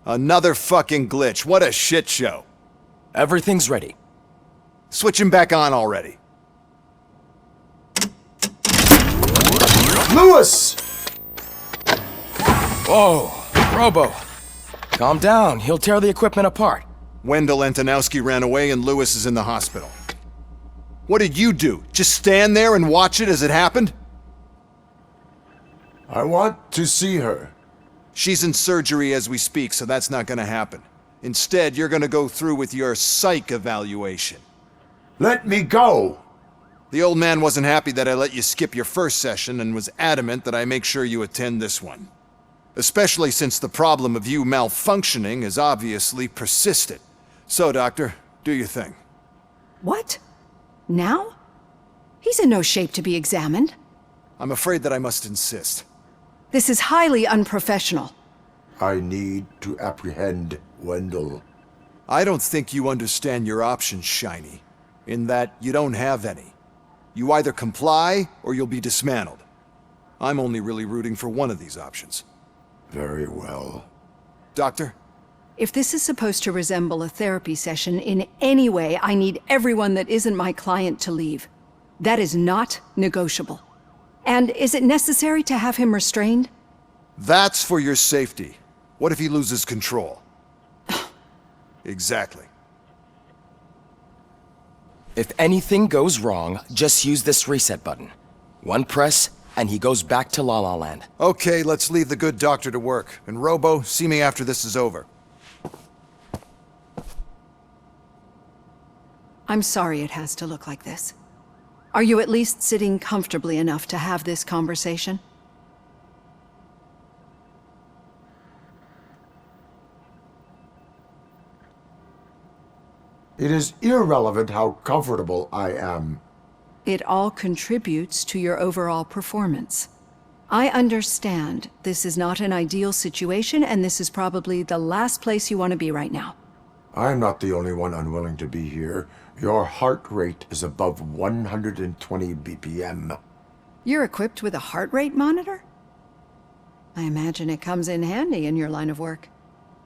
Another fucking glitch. What a shit show. Everything's ready. Switch him back on already. Lewis! Whoa, Robo. Calm down, he'll tear the equipment apart. Wendell Antonowski ran away and Lewis is in the hospital. What did you do? Just stand there and watch it as it happened? I want to see her. She's in surgery as we speak, so that's not gonna happen. Instead, you're gonna go through with your psych evaluation. Let me go! The old man wasn't happy that I let you skip your first session and was adamant that I make sure you attend this one. Especially since the problem of you malfunctioning has obviously persisted. So, Doctor, do your thing. What? Now? He's in no shape to be examined. I'm afraid that I must insist. This is highly unprofessional. I need to apprehend Wendell. I don't think you understand your options, Shiny. In that you don't have any. You either comply, or you'll be dismantled. I'm only really rooting for one of these options. Very well. Doctor? If this is supposed to resemble a therapy session in any way, I need everyone that isn't my client to leave. That is not negotiable. And is it necessary to have him restrained? That's for your safety. What if he loses control? Exactly. If anything goes wrong, just use this reset button. One press, and he goes back to La La Land. Okay, let's leave the good doctor to work. And Robo, see me after this is over. I'm sorry it has to look like this. Are you at least sitting comfortably enough to have this conversation? It is irrelevant how comfortable I am. It all contributes to your overall performance. I understand this is not an ideal situation, and this is probably the last place you want to be right now. I am not the only one unwilling to be here. Your heart rate is above 120 BPM. You're equipped with a heart rate monitor? I imagine it comes in handy in your line of work.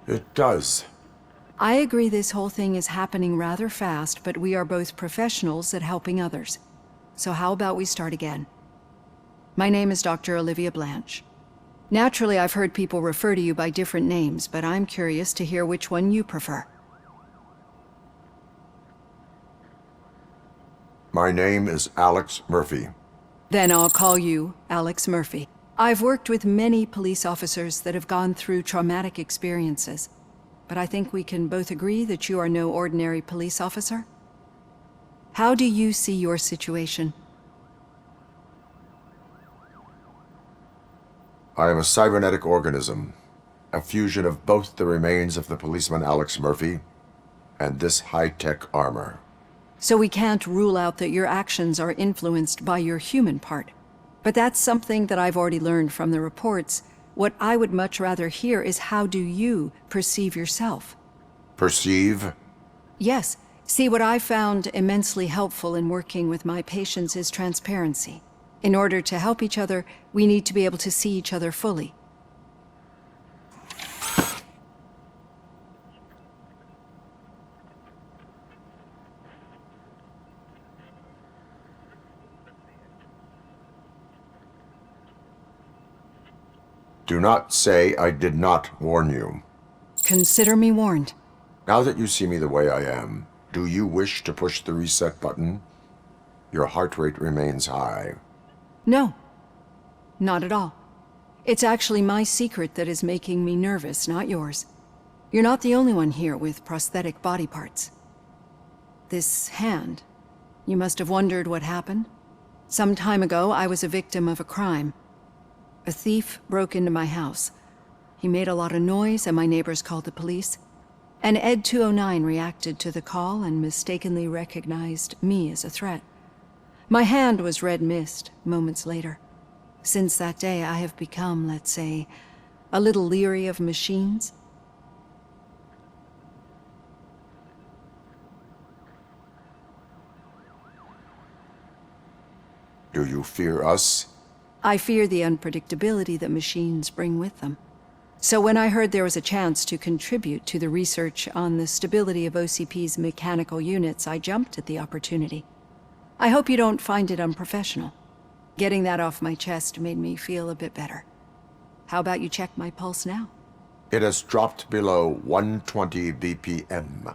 It does. I agree this whole thing is happening rather fast, but we are both professionals at helping others. So how about we start again? My name is Dr. Olivia Blanche. Naturally, I've heard people refer to you by different names, but I'm curious to hear which one you prefer. My name is Alex Murphy. Then I'll call you Alex Murphy. I've worked with many police officers that have gone through traumatic experiences, but I think we can both agree that you are no ordinary police officer. How do you see your situation? I am a cybernetic organism, a fusion of both the remains of the policeman Alex Murphy and this high-tech armor. So we can't rule out that your actions are influenced by your human part. But that's something that I've already learned from the reports. What I would much rather hear is how do you perceive yourself? Perceive? Yes. See, what I found immensely helpful in working with my patients is transparency. In order to help each other, we need to be able to see each other fully. Do not say I did not warn you. Consider me warned. Now that you see me the way I am, do you wish to push the reset button? Your heart rate remains high. No, not at all. It's actually my secret that is making me nervous, not yours. You're not the only one here with prosthetic body parts. This hand, you must have wondered what happened. Some time ago, I was a victim of a crime. A thief broke into my house. He made a lot of noise and my neighbors called the police. And Ed 209 reacted to the call and mistakenly recognized me as a threat. My hand was red mist moments later. Since that day, I have become, let's say, a little leery of machines. Do you fear us? I fear the unpredictability that machines bring with them. So when I heard there was a chance to contribute to the research on the stability of OCP's mechanical units, I jumped at the opportunity. I hope you don't find it unprofessional. Getting that off my chest made me feel a bit better. How about you check my pulse now? It has dropped below 120 BPM.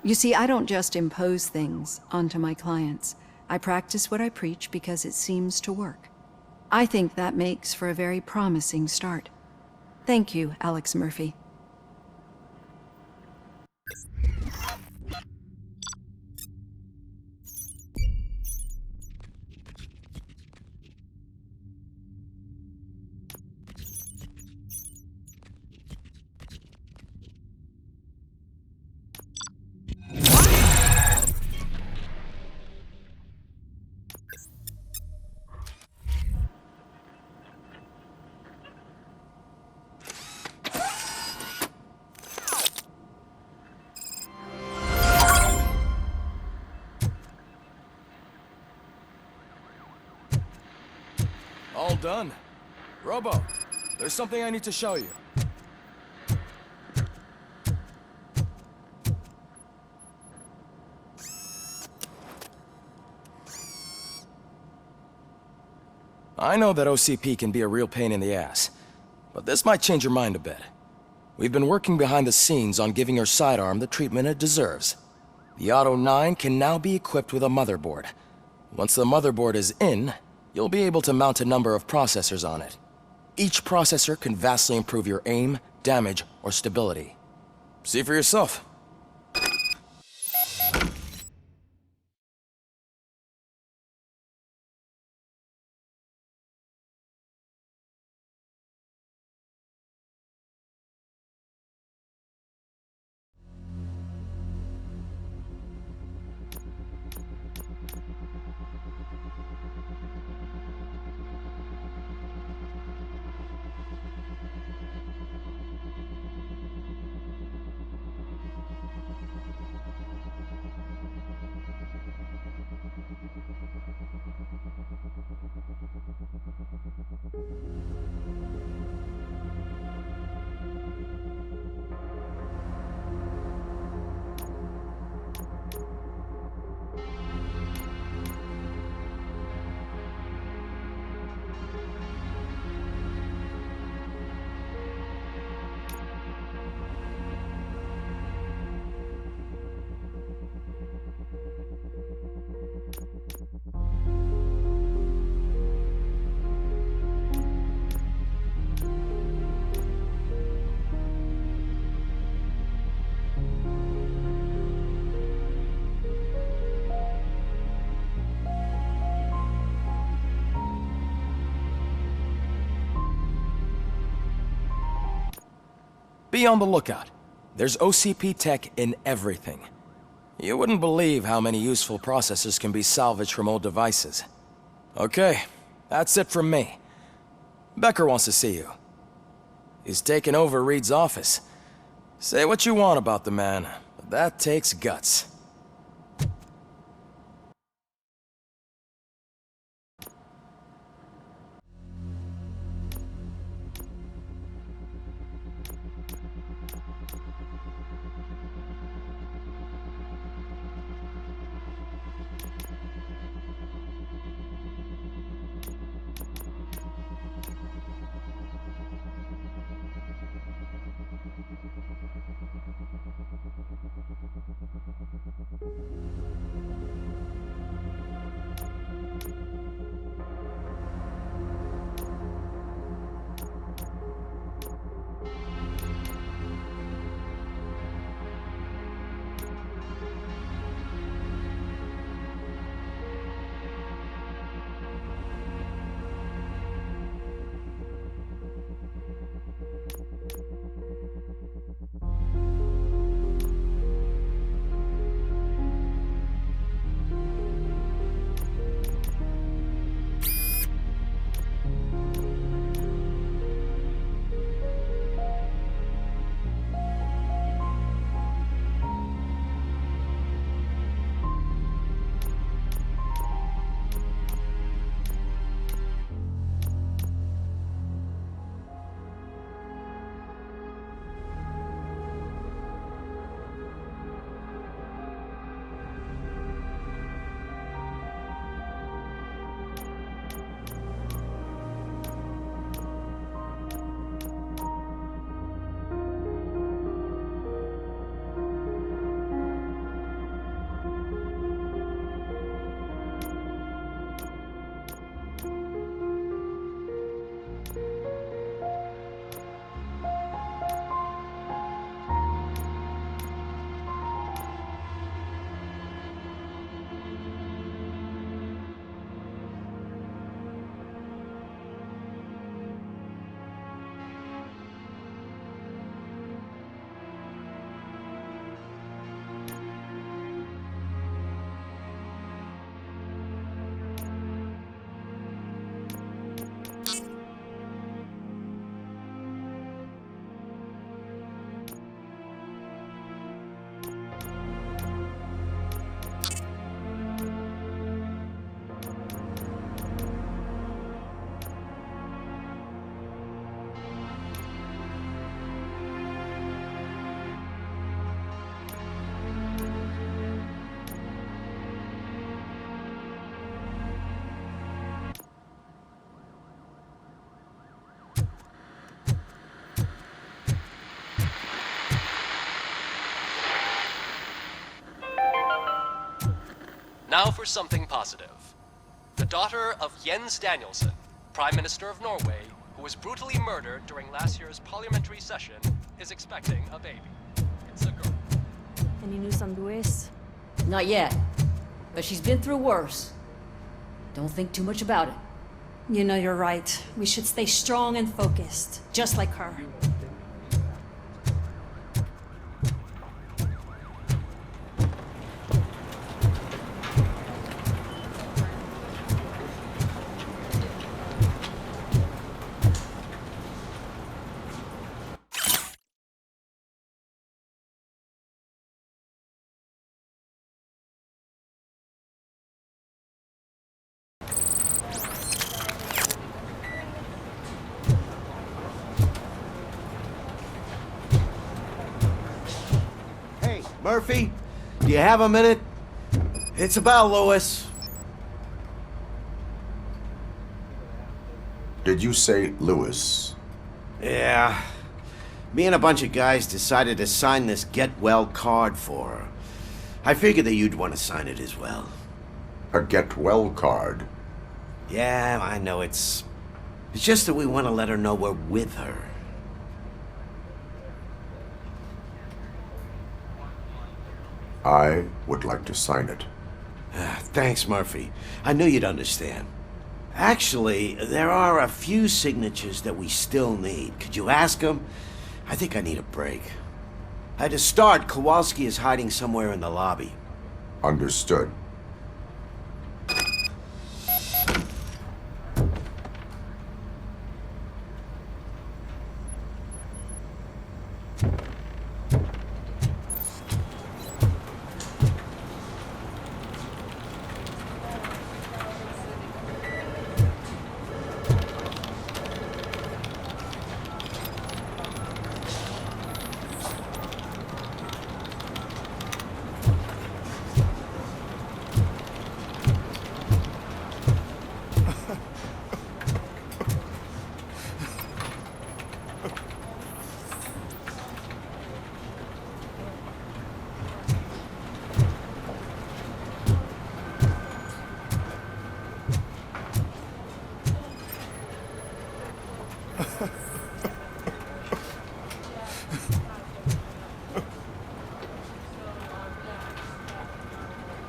You see, I don't just impose things onto my clients. I practice what I preach because it seems to work. I think that makes for a very promising start. Thank you, Alex Murphy. All done. Robo, there's something I need to show you. I know that OCP can be a real pain in the ass, but this might change your mind a bit. We've been working behind the scenes on giving your sidearm the treatment it deserves. The Auto 9 can now be equipped with a motherboard. Once the motherboard is in, you'll be able to mount a number of processors on it. Each processor can vastly improve your aim, damage, or stability. See for yourself. Be on the lookout. There's OCP tech in everything. You wouldn't believe how many useful processors can be salvaged from old devices. Okay, that's it from me. Becker wants to see you. He's taken over Reed's office. Say what you want about the man, but that takes guts. Now for something positive. The daughter of Jens Danielson, Prime Minister of Norway, who was brutally murdered during last year's parliamentary session, is expecting a baby. It's a girl. Any news on Luis? Not yet. But she's been through worse. Don't think too much about it. You know you're right. We should stay strong and focused, just like her. Murphy, do you have a minute? It's about Lewis. Did you say Lewis? Yeah. Me and a bunch of guys decided to sign this get well card for her. I figured that you'd want to sign it as well. A get well card? Yeah, I know it's just that we want to let her know we're with her. I would like to sign it. Thanks, Murphy. I knew you'd understand. Actually, there are a few signatures that we still need. Could you ask them? I think I need a break. To start, Kowalski is hiding somewhere in the lobby. Understood.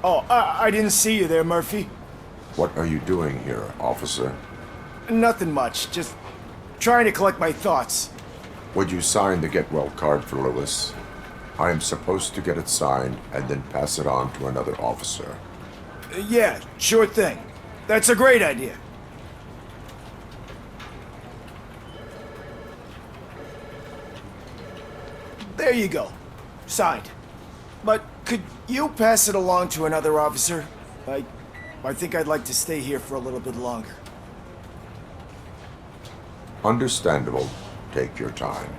Oh, I didn't see you there, Murphy. What are you doing here, officer? Nothing much, just trying to collect my thoughts. Would you sign the get well card for Lewis? I am supposed to get it signed and then pass it on to another officer. Yeah, sure thing. That's a great idea. There you go. Signed. But could you pass it along to another officer? I think I'd like to stay here for a little bit longer. Understandable. Take your time.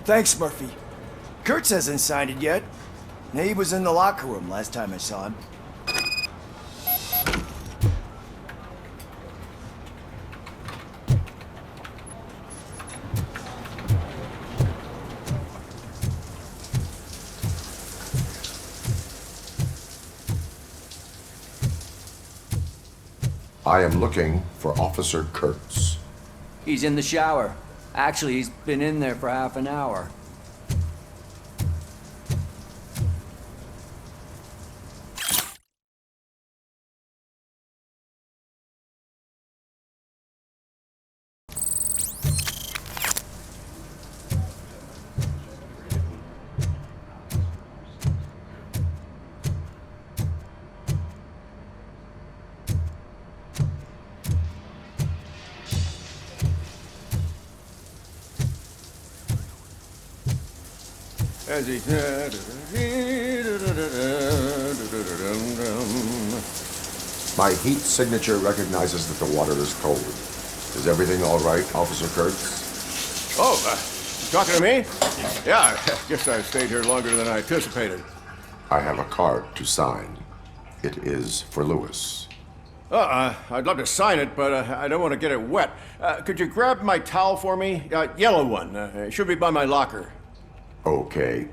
Thanks, Murphy. Kurtz hasn't signed it yet. He was in the locker room last time I saw him. I am looking for Officer Kurtz. He's in the shower. Actually, he's been in there for half an hour. As he... My heat signature recognizes that the water is cold. Is everything all right, Officer Kurtz? Oh, talking to me? Yeah, I guess I stayed here longer than I anticipated. I have a card to sign. It is for Lewis. I'd love to sign it, but I don't want to get it wet. Could you grab my towel for me? Yellow one. It should be by my locker. Okay.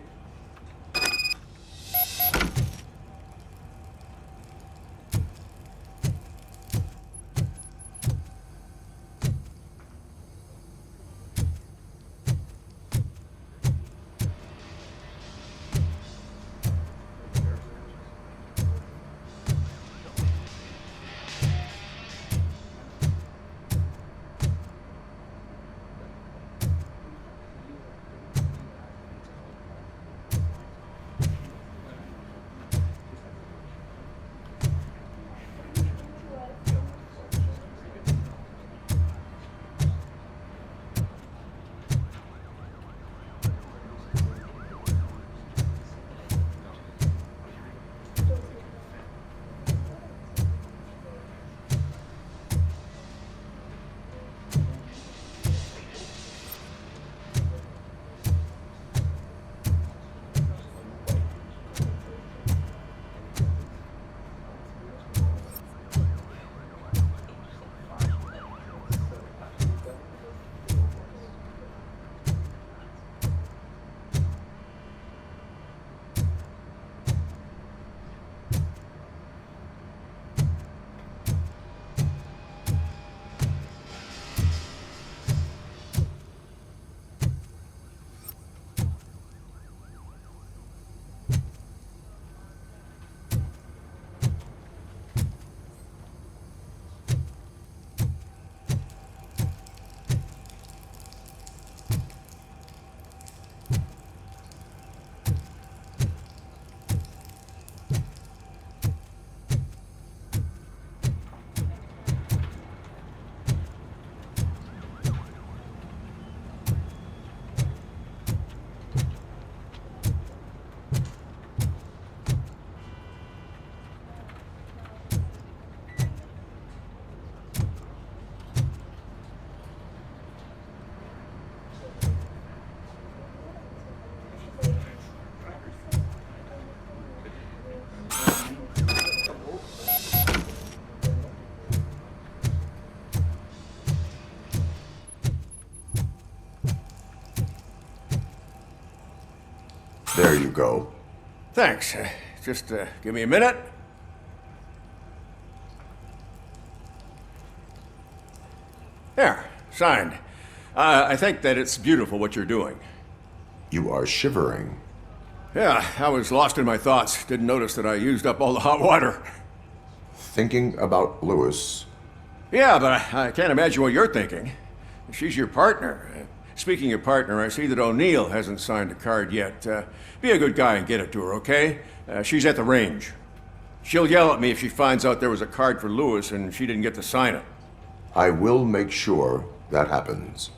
There you go. Thanks. Just give me a minute. There, signed. I think that it's beautiful what you're doing. You are shivering. Yeah, I was lost in my thoughts. Didn't notice that I used up all the hot water. Thinking about Lewis. Yeah, but I can't imagine what you're thinking. She's your partner. Speaking of partner, I see that O'Neill hasn't signed a card yet. Be a good guy and get it to her, okay? She's at the range. She'll yell at me if she finds out there was a card for Lewis and she didn't get to sign it. I will make sure that happens.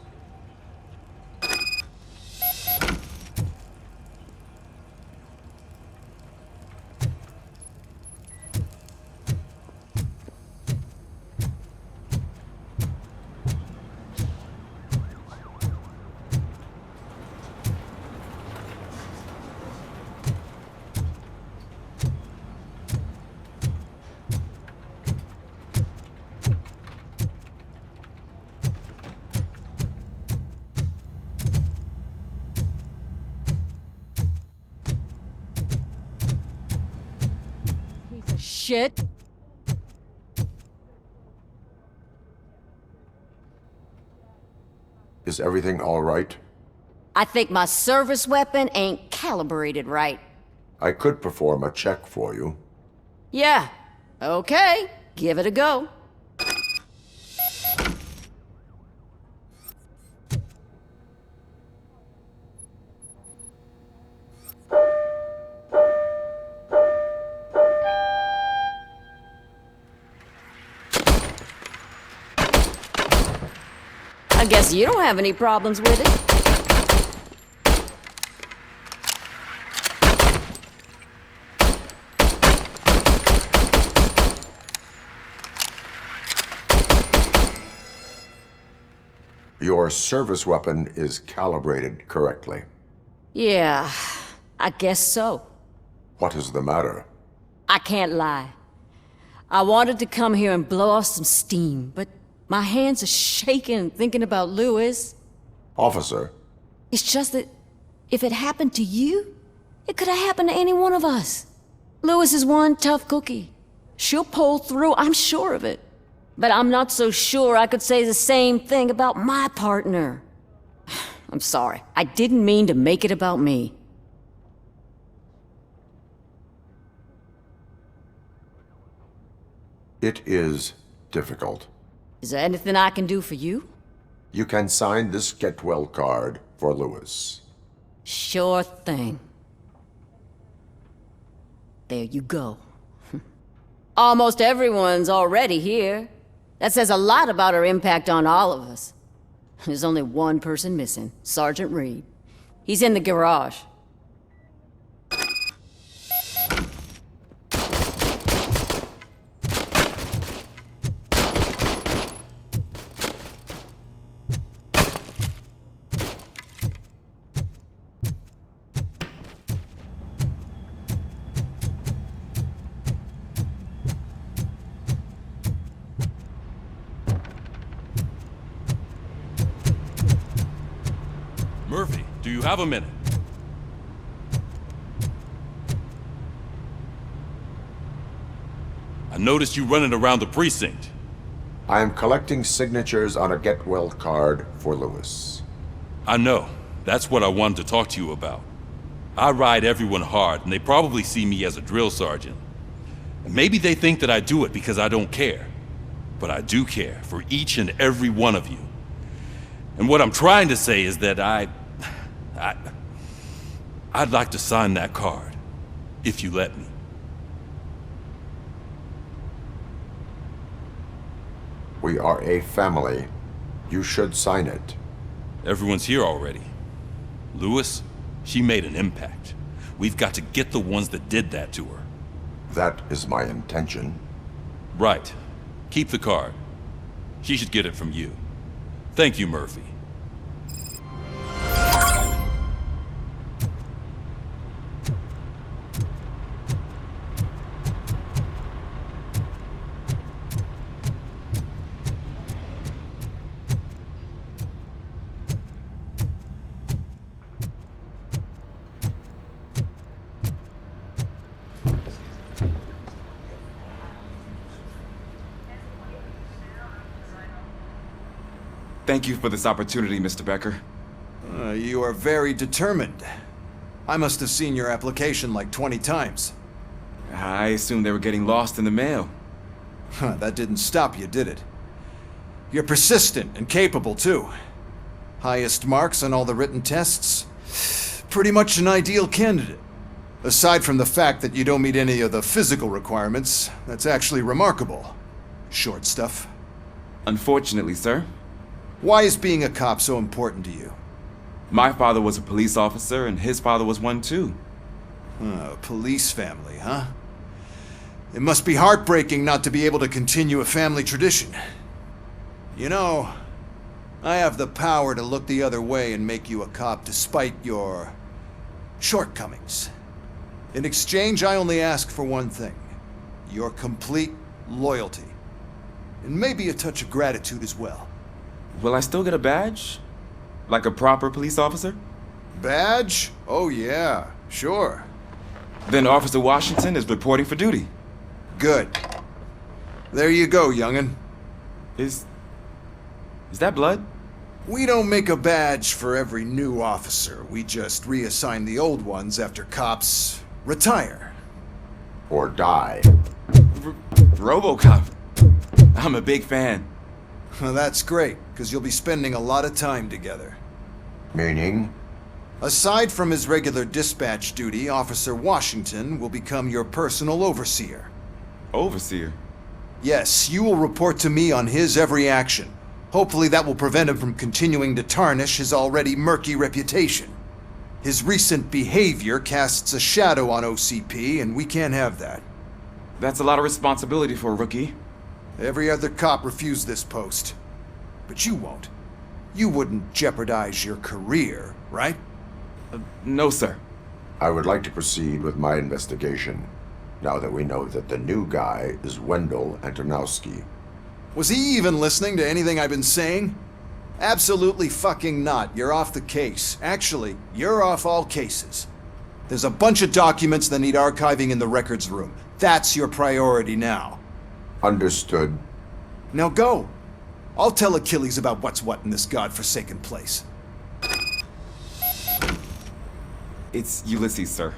Shit. Is everything all right? I think my service weapon ain't calibrated right. I could perform a check for you. Yeah. Okay. Give it a go. I guess you don't have any problems with it. Your service weapon is calibrated correctly. Yeah, I guess so. What is the matter? I can't lie. I wanted to come here and blow off some steam, but my hands are shaking thinking about Lewis. Officer, It's just that if it happened to you, it could have happened to any one of us. Lewis is one tough cookie. She'll pull through, I'm sure of it. But I'm not so sure I could say the same thing about my partner. I'm sorry. I didn't mean to make it about me. it is difficult. Is there anything I can do for you? You can sign this get well card for Lewis. Sure thing. There you go. Almost everyone's already here. That says a lot about her impact on all of us. There's only one person missing, Sergeant Reed. He's in the garage. Murphy, do you have a minute? I noticed you running around the precinct. I am collecting signatures on a get well card for Lewis. I know. That's what I wanted to talk to you about. I ride everyone hard, and they probably see me as a drill sergeant. And maybe they think that I do it because I don't care. But I do care for each and every one of you. And what I'm trying to say is that I'd like to sign that card, if you let me. We are a family. You should sign it. Everyone's here already. Lewis, she made an impact. We've got to get the ones that did that to her. That is my intention. Right. Keep the card. She should get it from you. Thank you, Murphy. Thank you for this opportunity, Mr. Becker. You are very determined. I must have seen your application like 20 times. I assumed they were getting lost in the mail. That didn't stop you, did it? You're persistent and capable, too. Highest marks on all the written tests. Pretty much an ideal candidate. Aside from the fact that you don't meet any of the physical requirements, that's actually remarkable. Short stuff. Unfortunately, sir. Why is being a cop so important to you? My father was a police officer, and his father was one too. A police family, huh? It must be heartbreaking not to be able to continue a family tradition. You know, I have the power to look the other way and make you a cop despite your shortcomings. In exchange, I only ask for one thing. Your complete loyalty. And maybe a touch of gratitude as well. Will I still get a badge? Like a proper police officer? Badge? Oh yeah, sure. Then Officer Washington is reporting for duty. Good. There you go, young'un. Is that blood? We don't make a badge for every new officer. We just reassign the old ones after cops retire. Or die. Robocop. I'm a big fan. Well, that's great, because you'll be spending a lot of time together. Meaning? Aside from his regular dispatch duty, Officer Washington will become your personal overseer. Overseer? Yes, you will report to me on his every action. Hopefully that will prevent him from continuing to tarnish his already murky reputation. His recent behavior casts a shadow on OCP, and we can't have that. That's a lot of responsibility for a rookie. Every other cop refused this post. But you won't. You wouldn't jeopardize your career, right? No, sir. I would like to proceed with my investigation, now that we know that the new guy is Wendell Antonowski. Was he even listening to anything I've been saying? Absolutely fucking not. You're off the case. Actually, you're off all cases. There's a bunch of documents that need archiving in the records room. That's your priority now. Understood. Now go. I'll tell Achilles about what's what in this godforsaken place. It's Ulysses, sir.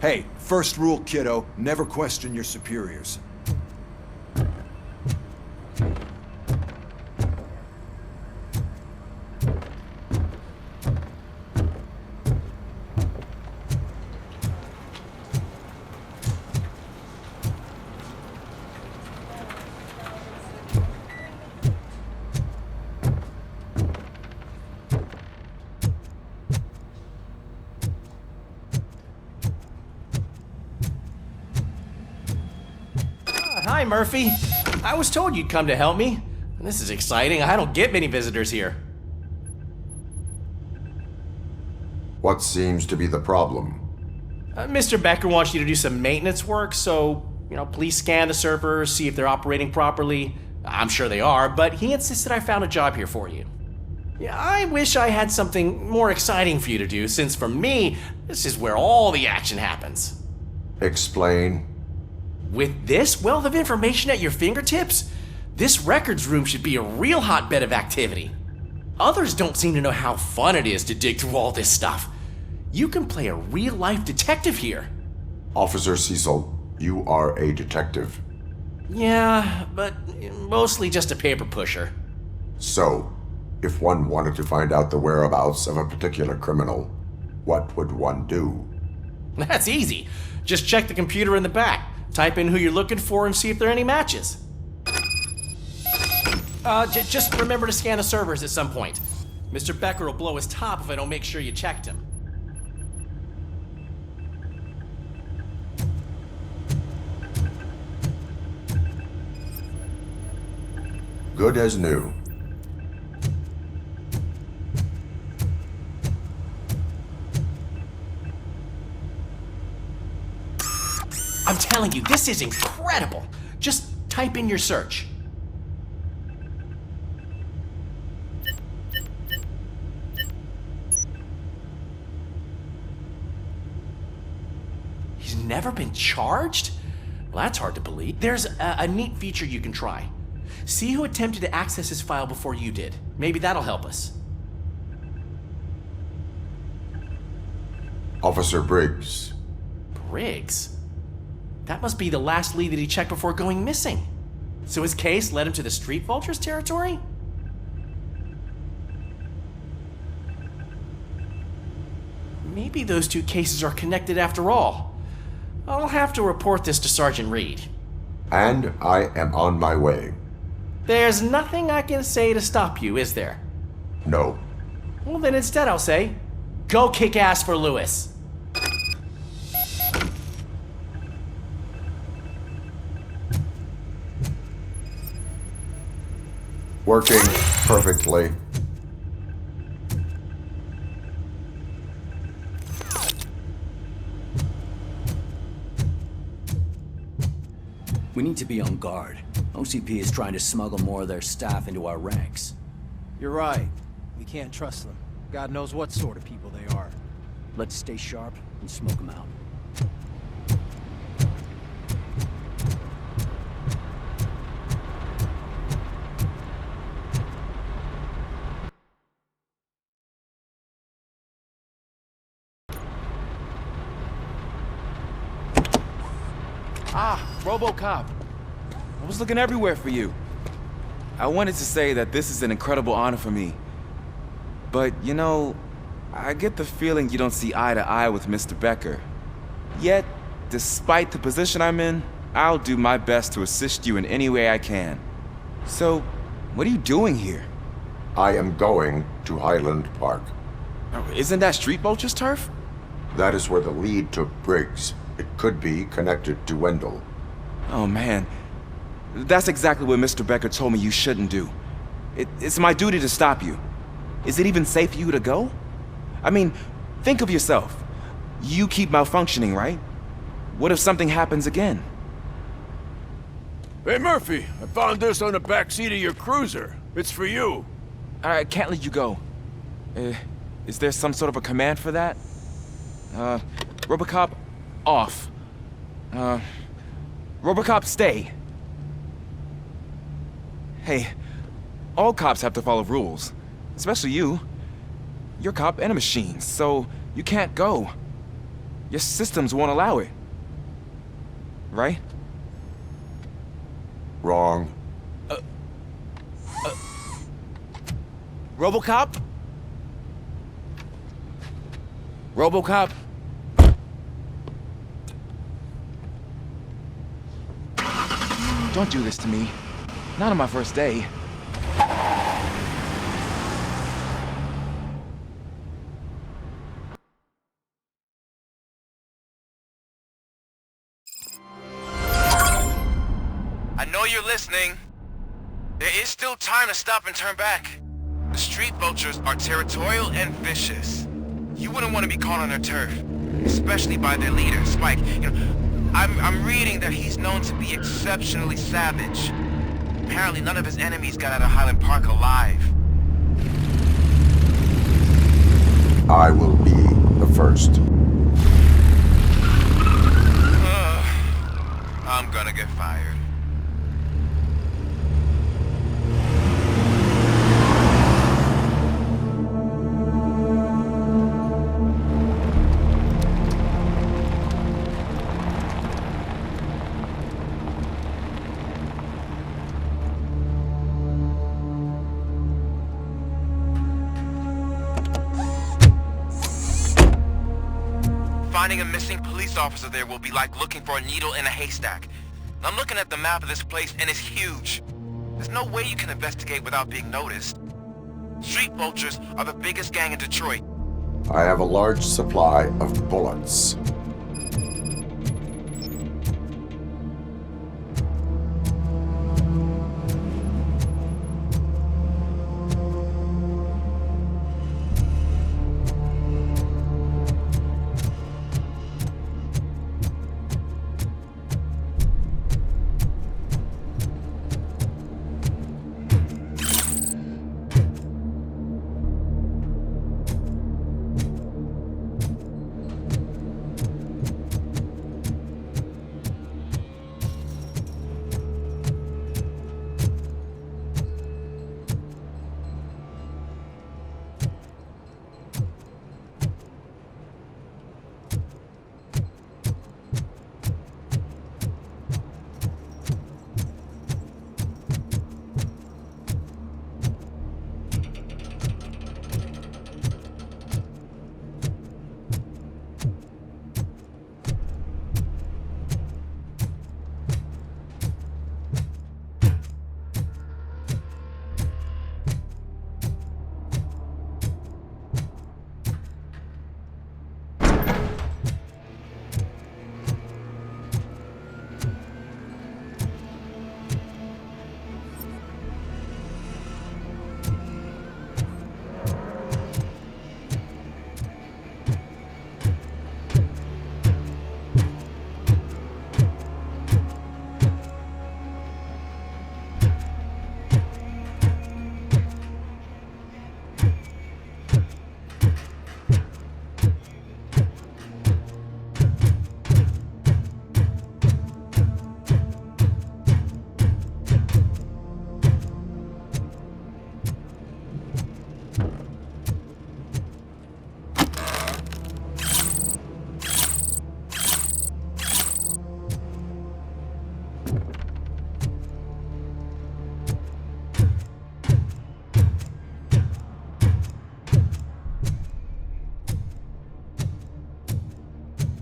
Hey, first rule, kiddo, never question your superiors. Hi, Murphy. I was told you'd come to help me. This is exciting. I don't get many visitors here. What seems to be the problem? Mr. Becker wants you to do some maintenance work, so, please scan the servers, see if they're operating properly. I'm sure they are, but he insisted I found a job here for you. Yeah, I wish I had something more exciting for you to do, since for me, this is where all the action happens. Explain. With this wealth of information at your fingertips, this records room should be a real hotbed of activity. Others don't seem to know how fun it is to dig through all this stuff. You can play a real-life detective here. Officer Cecil, you are a detective. Yeah, but mostly just a paper pusher. So, if one wanted to find out the whereabouts of a particular criminal, what would one do? That's easy. Just check the computer in the back. Type in who you're looking for and see if there are any matches. Just remember to scan the servers at some point. Mr. Becker will blow his top if I don't make sure you checked him. Good as new. I'm telling you, this is incredible. Just type in your search. He's never been charged? Well, that's hard to believe. There's a neat feature you can try. See who attempted to access his file before you did. Maybe that'll help us. Officer Briggs. Briggs? That must be the last lead that he checked before going missing. So his case led him to the Street Vultures territory? Maybe those two cases are connected after all. I'll have to report this to Sergeant Reed. And I am on my way. There's nothing I can say to stop you, is there? No. Well, then instead I'll say, go kick ass for Lewis. Working perfectly. We need to be on guard. OCP is trying to smuggle more of their staff into our ranks. You're right. We can't trust them. God knows what sort of people they are. Let's stay sharp and smoke them out. Ah, Robocop. I was looking everywhere for you. I wanted to say that this is an incredible honor for me. But, you know, I get the feeling you don't see eye to eye with Mr. Becker. Yet, despite the position I'm in, I'll do my best to assist you in any way I can. So, what are you doing here? I am going to Highland Park. Oh, isn't that Street Vulture's turf? That is where the lead took Briggs. It could be connected to Wendell. Oh, man. That's exactly what Mr. Becker told me you shouldn't do. It's my duty to stop you. Is it even safe for you to go? I mean, think of yourself. You keep malfunctioning, right? What if something happens again? Hey, Murphy, I found this on the back seat of your cruiser. It's for you. I can't let you go. Is there some sort of a command for that? Robocop, off. Robocop, stay. Hey, all cops have to follow rules. Especially you. You're a cop and a machine, so you can't go. Your systems won't allow it. Right? Wrong. Robocop? Robocop? Don't do this to me. Not on my first day. I know you're listening. There is still time to stop and turn back. The Street Vultures are territorial and vicious. You wouldn't want to be caught on their turf, especially by their leader, Spike. You know, I'm reading that he's known to be exceptionally savage. Apparently none of his enemies got out of Highland Park alive. I will be the first. I'm gonna get fired. Finding a missing police officer there will be like looking for a needle in a haystack. I'm looking at the map of this place and it's huge. There's no way you can investigate without being noticed. Street Vultures are the biggest gang in Detroit. I have a large supply of bullets.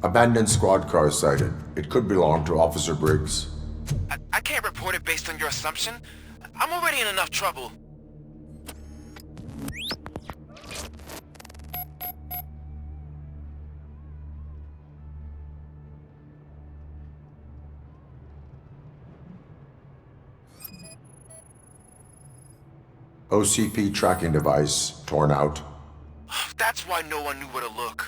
Abandoned squad car sighted. It could belong to Officer Briggs. I can't report it based on your assumption. I'm already in enough trouble. OCP tracking device torn out. That's why no one knew where to look.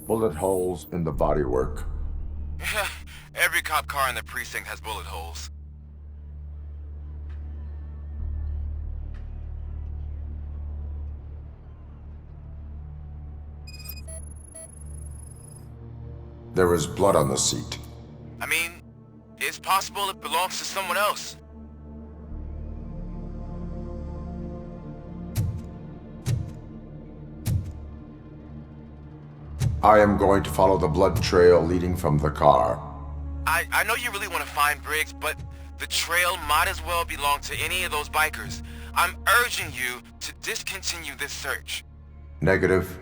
Bullet holes in the bodywork. Every cop car in the precinct has bullet holes. There was blood on the seat. I mean, it's possible it belongs to someone else. I am going to follow the blood trail leading from the car. I know you really want to find Briggs, but the trail might as well belong to any of those bikers. I'm urging you to discontinue this search. Negative.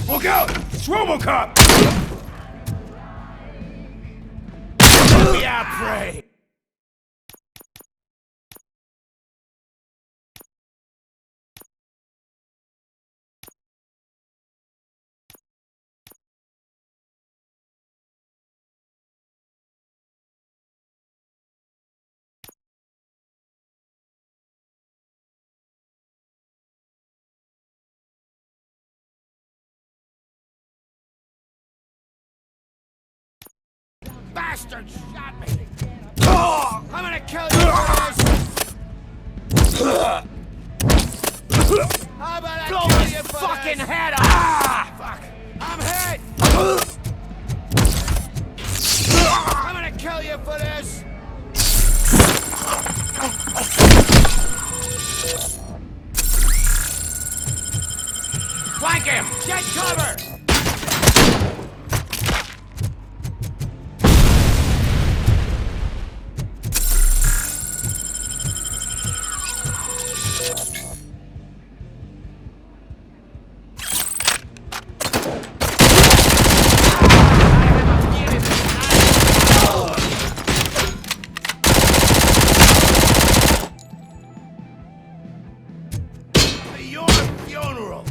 Look out! It's Robocop! Yeah, prey! Bastard shot me! Oh, I'm gonna kill you for this! How about I blow his fucking head off? Fuck! I'm hit! I'm gonna kill you for this! Flank him! Get cover! Your funeral!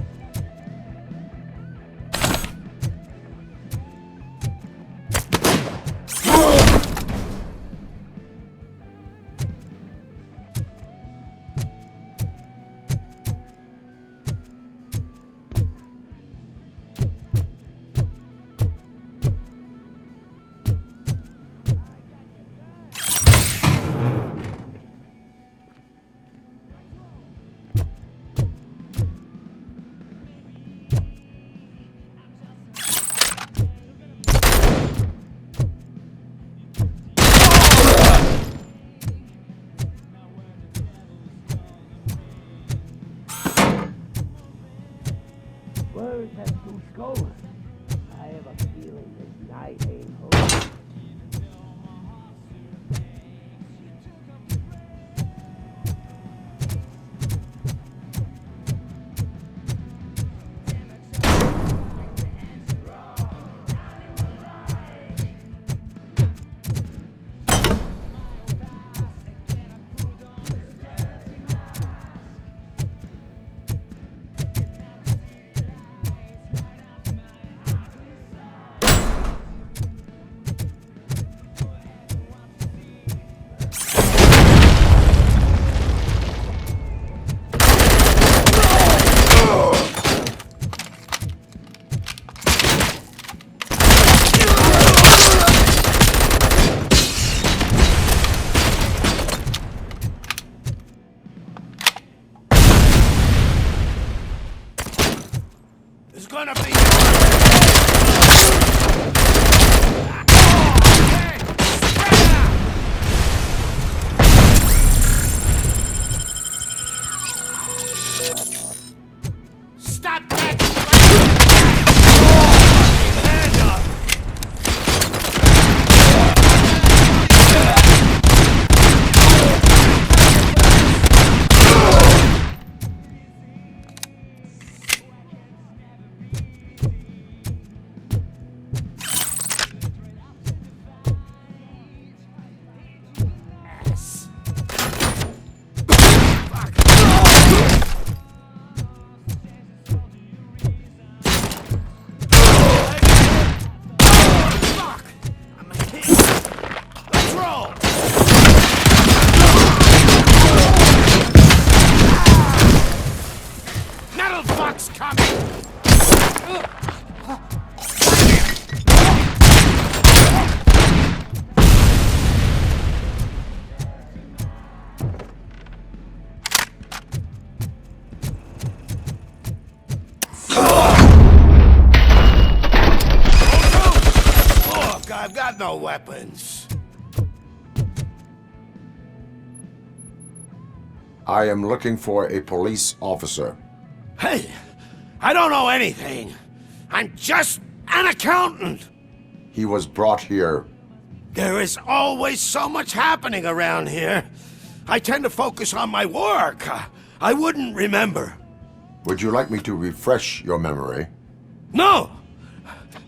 Where is that goose going? I have a feeling this night ain't over. got no weapons. I am looking for a police officer. Hey, I don't know anything. I'm just an accountant. He was brought here. There is always so much happening around here. I tend to focus on my work. I wouldn't remember. Would you like me to refresh your memory? No!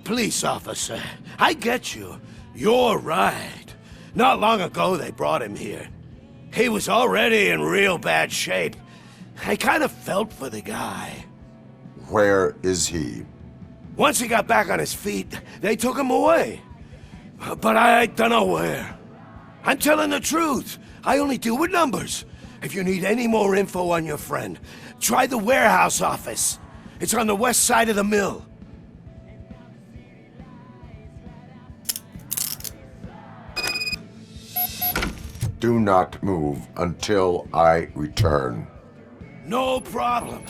Police officer, I get you. You're right. Not long ago they brought him here. He was already in real bad shape. I kind of felt for the guy. Where is he? Once he got back on his feet, they took him away. But I don't know where. I'm telling the truth. I only deal with numbers. If you need any more info on your friend, try the warehouse office. It's on the west side of the mill. Do not move until I return. No problem.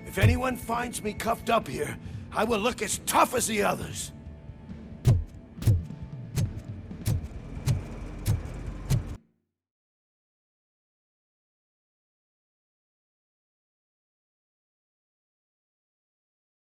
If anyone finds me cuffed up here, I will look as tough as the others.